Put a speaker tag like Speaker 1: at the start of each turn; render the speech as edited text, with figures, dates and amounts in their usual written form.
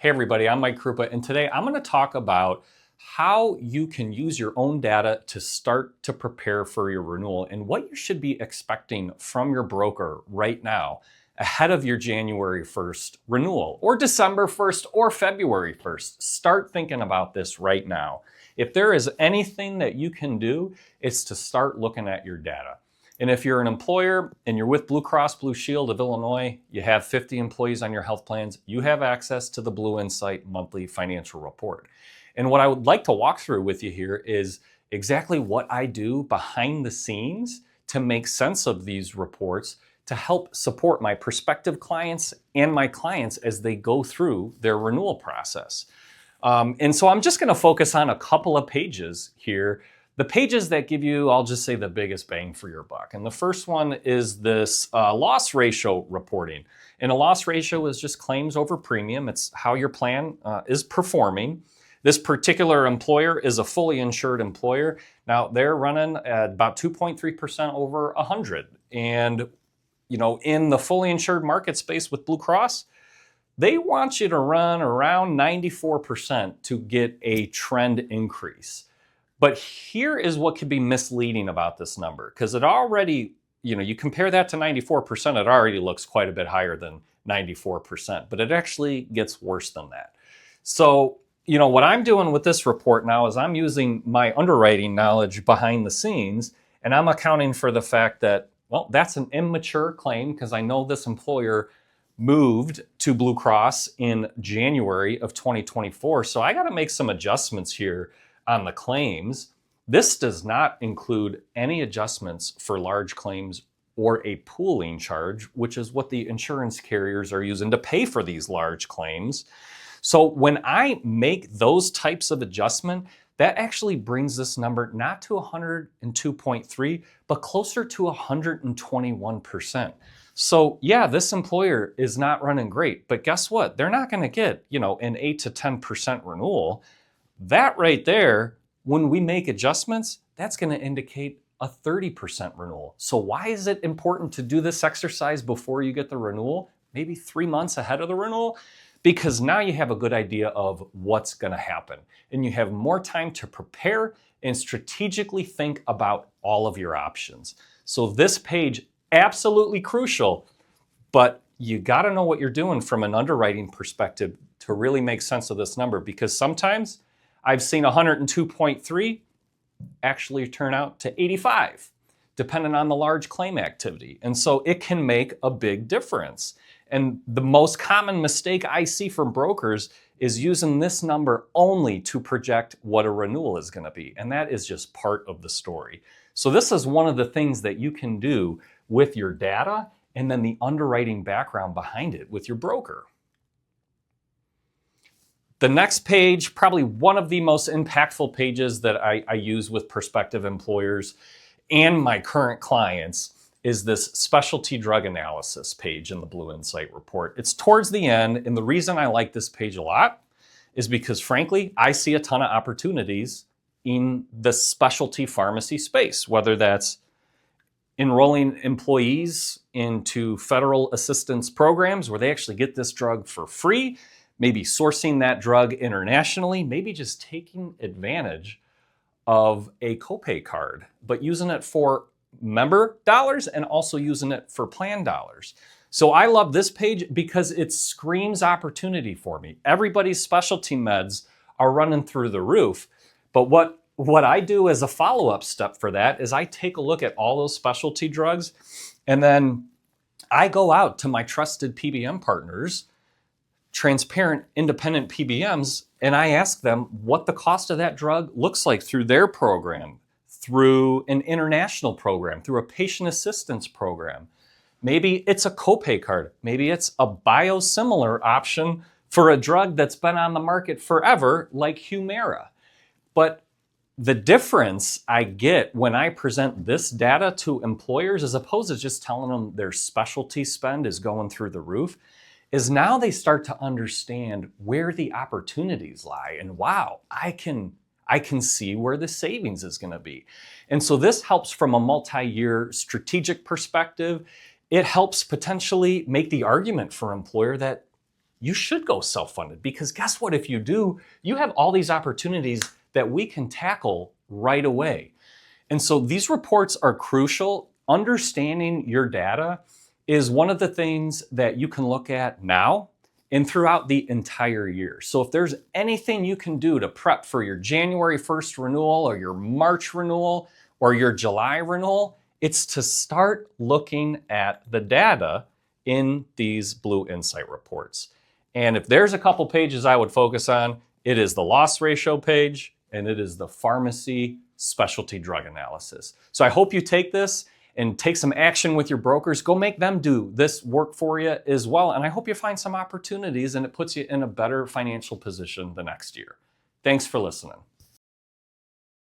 Speaker 1: Hey everybody, I'm Mike Krupa, and today I'm going to talk about how you can use your own data to start to prepare for your renewal and what you should be expecting from your broker right now ahead of your January 1st renewal or December 1st or February 1st. Start thinking about this right now. If there is anything that you can do, it's to start looking at your data. And if you're an employer and you're with Blue Cross Blue Shield of Illinois, you have 50 employees on your health plans, you have access to the BlueInsight monthly financial report. And what I would like to walk through with you here is exactly what I do behind the scenes to make sense of these reports to help support my prospective clients and my clients as they go through their renewal process. And so I'm just going to focus on a couple of pages here. The pages that give you, I'll just say, the biggest bang for your buck. And the first one is this loss ratio reporting. And a loss ratio is just claims over premium. It's how your plan is performing. This particular employer is a fully insured employer. Now they're running at about 2.3% over 100. And in the fully insured market space with Blue Cross, they want you to run around 94% to get a trend increase. But here is what could be misleading about this number, because it already, you compare that to 94%, it already looks quite a bit higher than 94%, but it actually gets worse than that. So, what I'm doing with this report now is I'm using my underwriting knowledge behind the scenes, and I'm accounting for the fact that, well, that's an immature claim because I know this employer moved to Blue Cross in January of 2024. So I got to make some adjustments here on the claims. This does not include any adjustments for large claims or a pooling charge, which is what the insurance carriers are using to pay for these large claims. So when I make those types of adjustment, that actually brings this number not to 102.3, but closer to 121%. So yeah, this employer is not running great, but guess what? They're not going to get, an 8 to 10% renewal. That right there, when we make adjustments, that's going to indicate a 30% renewal. So why is it important to do this exercise before you get the renewal? Maybe 3 months ahead of the renewal? Because now you have a good idea of what's going to happen. And you have more time to prepare and strategically think about all of your options. So this page, absolutely crucial, but you got to know what you're doing from an underwriting perspective to really make sense of this number, because sometimes I've seen 102.3 actually turn out to 85, depending on the large claim activity. And so it can make a big difference. And the most common mistake I see from brokers is using this number only to project what a renewal is going to be. And that is just part of the story. So this is one of the things that you can do with your data and then the underwriting background behind it with your broker. The next page, probably one of the most impactful pages that I use with prospective employers and my current clients, is this specialty drug analysis page in the BlueInsight report. It's towards the end, and the reason I like this page a lot is because, frankly, I see a ton of opportunities in the specialty pharmacy space, whether that's enrolling employees into federal assistance programs where they actually get this drug for free, maybe sourcing that drug internationally, maybe just taking advantage of a copay card, but using it for member dollars and also using it for plan dollars. So I love this page because it screams opportunity for me. Everybody's specialty meds are running through the roof, but what I do as a follow-up step for that is I take a look at all those specialty drugs, and then I go out to my trusted PBM partners, transparent, independent PBMs, and I ask them what the cost of that drug looks like through their program, through an international program, through a patient assistance program. Maybe it's a copay card. Maybe it's a biosimilar option for a drug that's been on the market forever, like Humira. But the difference I get when I present this data to employers, as opposed to just telling them their specialty spend is going through the roof, is now they start to understand where the opportunities lie. And wow, I can see where the savings is going to be. And so this helps from a multi-year strategic perspective. It helps potentially make the argument for employer that you should go self-funded, because guess what? If you do, you have all these opportunities that we can tackle right away. And so these reports are crucial. Understanding your data is one of the things that you can look at now and throughout the entire year. So if there's anything you can do to prep for your January 1st renewal or your March renewal or your July renewal, it's to start looking at the data in these BlueInsight reports. And if there's a couple pages I would focus on, it is the loss ratio page and it is the pharmacy specialty drug analysis. So I hope you take this and take some action with your brokers. Go make them do this work for you as well. And I hope you find some opportunities and it puts you in a better financial position the next year. Thanks for listening.